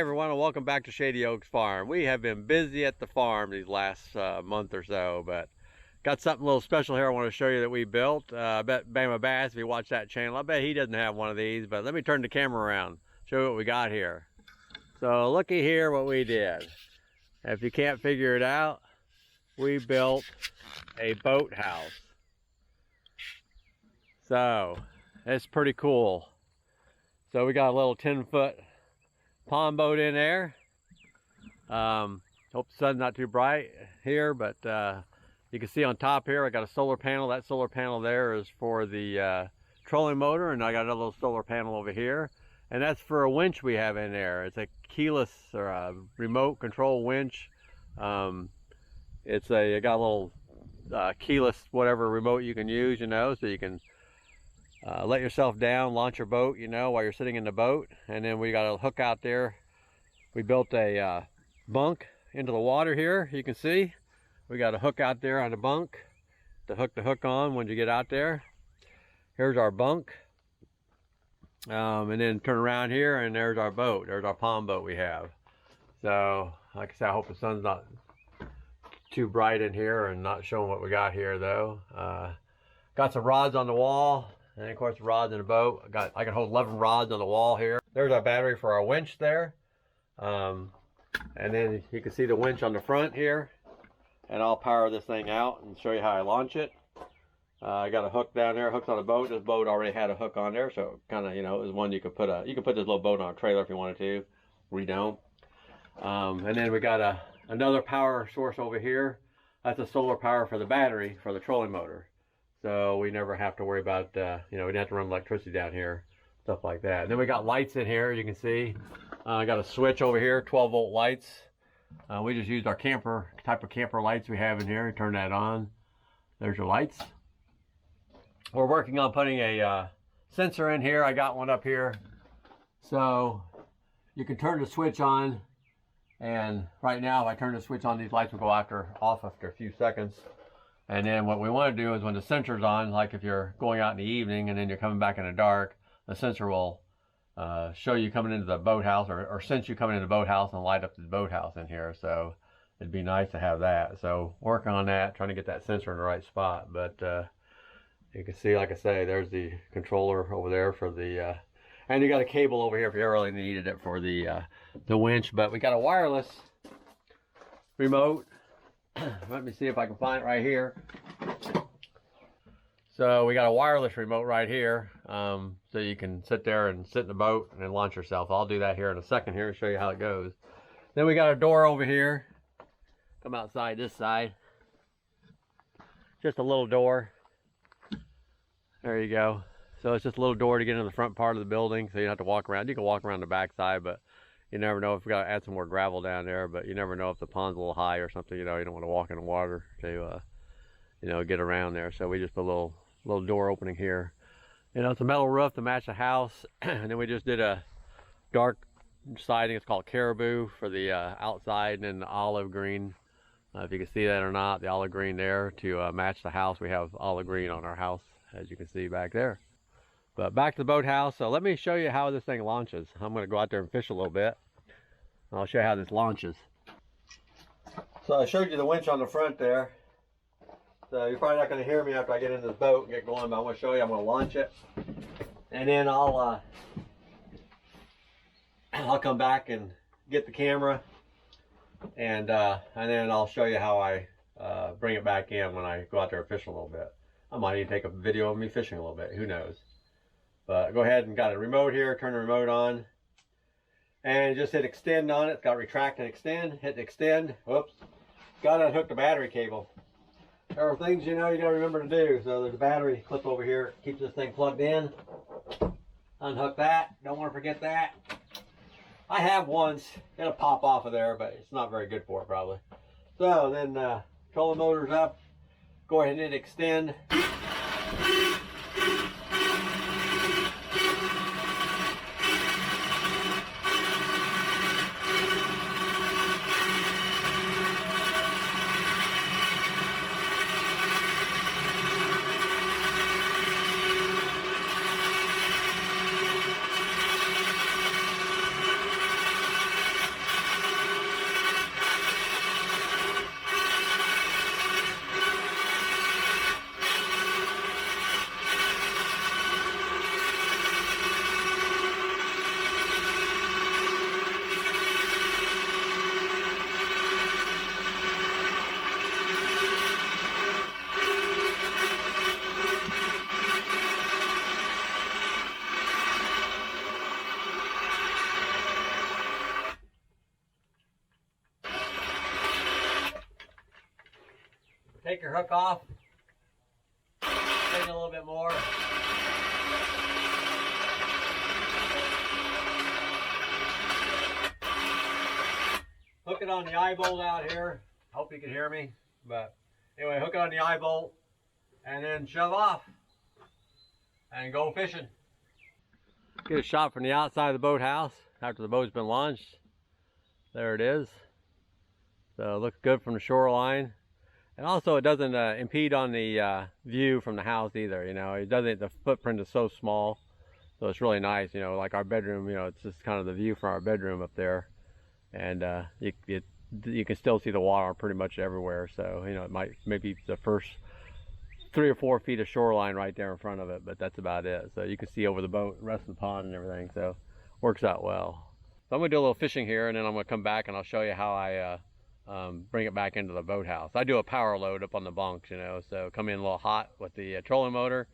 everyone, and welcome back to Shady Oaks Farm. We have been busy at the farm these last month or so, but got something a little special here I want to show you that we built. I bet Bama Bass, if you watch that channel, I bet he doesn't have one of these, but let me turn the camera around, show you what we got here. So looky here what we did. If you can't figure it out, we built a boathouse. So it's pretty cool. So we got a little 10-foot pond boat in there. Hope the sun's not too bright here, but you can see on top here I got a solar panel. That solar panel there is for the trolling motor, and I got another little solar panel over here, and that's for a winch we have in there. It's a keyless or a remote control winch. It's a got a little keyless whatever remote you can use, you know, so you can let yourself down, launch your boat, you know, while you're sitting in the boat. And then we got a hook out there. We built a bunk into the water here. You can see we got a hook out there on the bunk to hook the hook on when you get out there. Here's our bunk. And then turn around here and there's our boat. There's our pond boat we have. So like I said, I hope the sun's not too bright in here and not showing what we got here though. Got some rods on the wall. And of course the rods in the boat. I can hold 11 rods on the wall here. There's our battery for our winch there. And then you can see the winch on the front here. And I'll power this thing out and show you how I launch it. I got a hook down there, hooks on the boat. This boat already had a hook on there, so kind of, you know, is one you could put this little boat on a trailer if you wanted to. We don't. And then we got another power source over here. That's a solar power for the battery for the trolling motor. So we never have to worry about, you know, we didn't have to run electricity down here, stuff like that. And then we got lights in here, you can see. I got a switch over here, 12-volt lights. We just used our type of camper lights we have in here. Turn that on. There's your lights. We're working on putting a sensor in here. I got one up here. So you can turn the switch on. And right now, if I turn the switch on, these lights will go off after a few seconds. And then what we want to do is when the sensor's on, like if you're going out in the evening and then you're coming back in the dark, the sensor will show you coming into the boathouse or sense you coming into the boathouse and light up the boathouse in here. So it'd be nice to have that. So working on that, trying to get that sensor in the right spot. But you can see, like I say, there's the controller over there for the, and you got a cable over here if you really needed it for the winch. But we got a wireless remote. Let me see if I can find it right here. So we got a wireless remote right here, so you can sit there and sit in the boat and then launch yourself. I'll do that here in a second here and show you how it goes. Then we got a door over here. Come outside this side. Just a little door. There you go. So it's just a little door to get into the front part of the building, so you don't have to walk around. You can walk around the back side, but you never know if we got to add some more gravel down there. But you never know if the pond's a little high or something. You know, you don't want to walk in the water to, you know, get around there. So we just put a little door opening here. You know, it's a metal roof to match the house, and then we just did a dark siding. It's called caribou for the outside, and then the olive green. If you can see that or not, the olive green there to match the house. We have olive green on our house, as you can see back there. But back to the boathouse. So let me show you how this thing launches. I'm going to go out there and fish a little bit. I'll show you how this launches. So I showed you the winch on the front there. So you're probably not going to hear me after I get in this boat and get going, but I'm going to show you. I'm going to launch it. And then I'll come back and get the camera. And then I'll show you how I bring it back in when I go out there and fish a little bit. I might even take a video of me fishing a little bit. Who knows? But go ahead and got a remote here. Turn the remote on. And just hit extend on it. It's got retract and extend. Hit extend. Whoops. Got to unhook the battery cable. There are things, you know, you got to remember to do. So there's a battery clip over here. Keeps this thing plugged in. Unhook that. Don't want to forget that. I have once. It'll pop off of there, but it's not very good for it probably. So then trolling motor's up. Go ahead and hit extend. Take your hook off. Take a little bit more. Hook it on the eye bolt out here. Hope you can hear me. But anyway, hook it on the eye bolt and then shove off and go fishing. Get a shot from the outside of the boathouse after the boat's been launched. There it is. So it looks good from the shoreline. And also it doesn't impede on the view from the house either, you know. It doesn't, the footprint is so small. So it's really nice, you know, like our bedroom, you know, it's just kind of the view from our bedroom up there. And you can still see the water pretty much everywhere. So, you know, it might maybe the first 3 or 4 feet of shoreline right there in front of it, but that's about it. So you can see over the boat, the rest of the pond and everything. So works out well. So I'm gonna do a little fishing here, and then I'm gonna come back and I'll show you how I bring it back into the boathouse. I do a power load up on the bunks, you know, so come in a little hot with the trolling motor,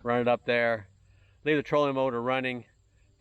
run it up there, leave the trolling motor running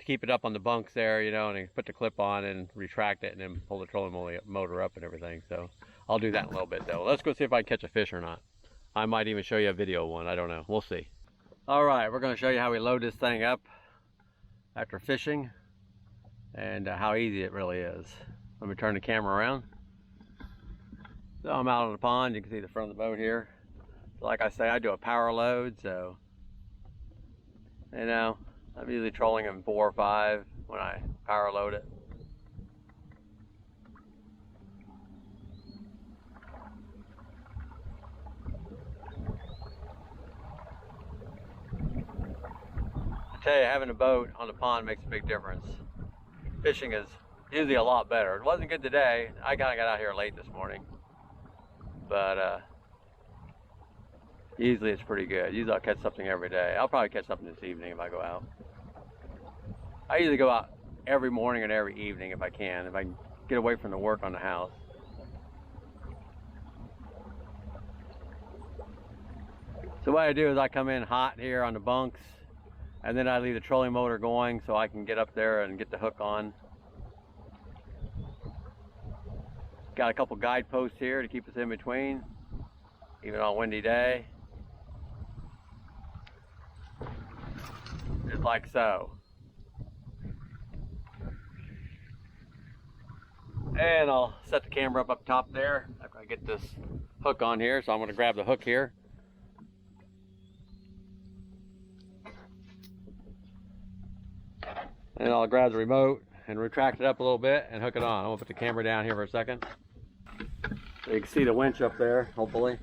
to keep it up on the bunks there, you know, and then put the clip on and retract it and then pull the trolling motor up and everything. So I'll do that in a little bit though. Let's go see if I can catch a fish or not. I might even show you a video one, I don't know, we'll see. All right, we're gonna show you how we load this thing up after fishing and how easy it really is. Let me turn the camera around. So I'm out on the pond, you can see the front of the boat here. So like I say, I do a power load, so, you know, I'm usually trolling in 4 or 5 when I power load it. I tell you, having a boat on the pond makes a big difference. Fishing is usually a lot better. It wasn't good today. I kind of got out here late this morning. But usually it's pretty good. Usually I'll catch something every day. I'll probably catch something this evening if I go out. I usually go out every morning and every evening if I can get away from the work on the house. So what I do is I come in hot here on the bunks, and then I leave the trolling motor going so I can get up there and get the hook on. Got a couple guideposts here to keep us in between, even on a windy day. Just like so. And I'll set the camera up top there after I get this hook on here. So I'm going to grab the hook here. And I'll grab the remote and retract it up a little bit and hook it on. I'm going to put the camera down here for a second. So you can see the winch up there, hopefully.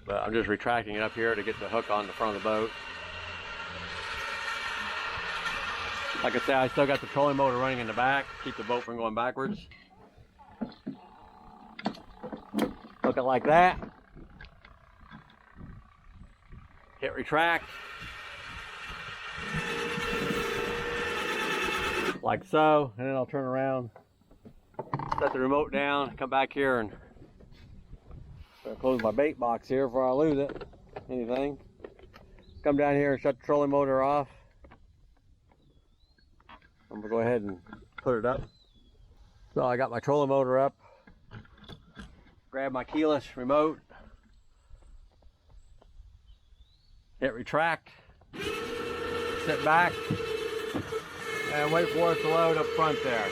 But I'm just retracting it up here to get the hook on the front of the boat. Like I say, I still got the trolling motor running in the back, keep the boat from going backwards. Hook it like that. Hit retract. Like so, and then I'll turn around, set the remote down, come back here and close my bait box here before I lose it, anything. Come down here and shut the trolling motor off. I'm gonna go ahead and put it up. So I got my trolling motor up, grab my keyless remote, hit retract, sit back, and wait for it to load up front there.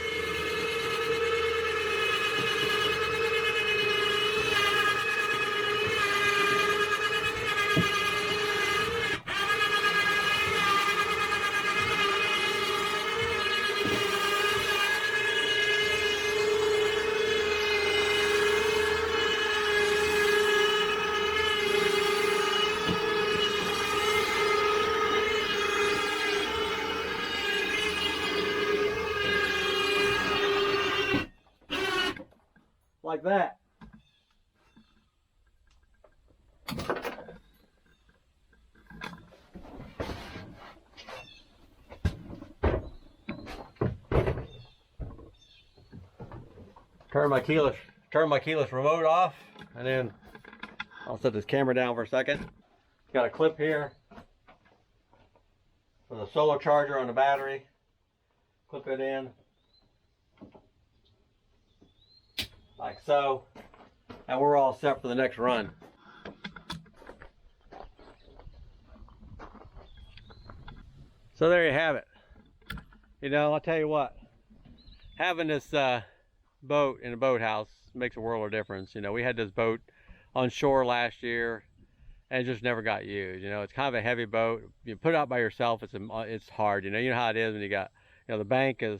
Like that. Turn my keyless remote off, and then I'll set this camera down for a second. Got a clip here for the solar charger on the battery. Clip it in like so. and we're all set for the next run. So there you have it. You know, I'll tell you what, having this boat in a boathouse makes a world of difference. You know, we had this boat on shore last year and it just never got used. You know, it's kind of a heavy boat. You put it out by yourself, it's hard. You know how it is when you got, you know, the bank is,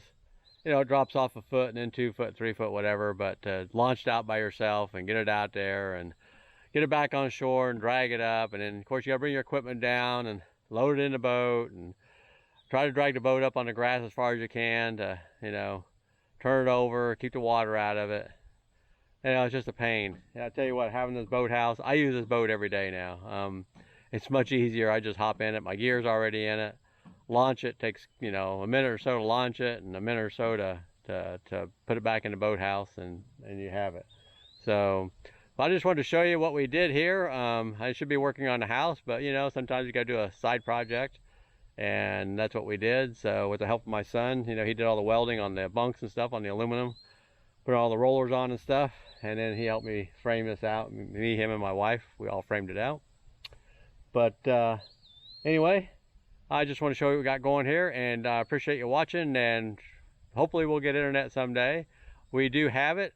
you know, it drops off a foot and then 2 foot, 3 foot, whatever. But launched out by yourself and get it out there and get it back on shore and drag it up, and then of course you gotta bring your equipment down and load it in the boat and try to drag the boat up on the grass as far as you can to, you know, turn it over, keep the water out of it. You know, it's just a pain. And I tell you what, having this boathouse, I use this boat every day now. It's much easier. I just hop in it. My gear's already in it. Launch it takes, you know, a minute or so to launch it and a minute or so to put it back in the boathouse, and you have it. So I just wanted to show you what we did here. I should be working on the house, but you know, sometimes you gotta do a side project, and that's what we did. So with the help of my son, you know, he did all the welding on the bunks and stuff on the aluminum, put all the rollers on and stuff, and then he helped me frame this out. Me, him, and my wife, we all framed it out. But anyway, I just want to show you what we got going here, and I appreciate you watching, and hopefully we'll get internet someday. We do have it.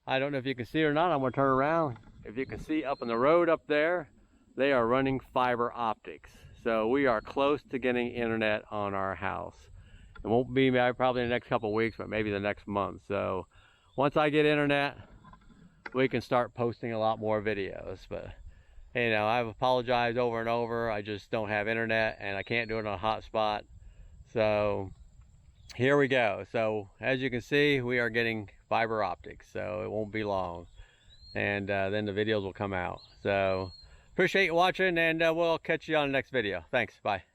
I don't know if you can see it or not. I'm going to turn around. If you can see up in the road up there, they are running fiber optics. So we are close to getting internet on our house. It won't be probably in the next couple of weeks, but maybe the next month. So once I get internet, we can start posting a lot more videos. But you know, I've apologized over and over. I just don't have internet and I can't do it on a hotspot. So here we go. So as you can see, we are getting fiber optics, so it won't be long, and then the videos will come out. So appreciate you watching, and we'll catch you on the next video. Thanks. Bye.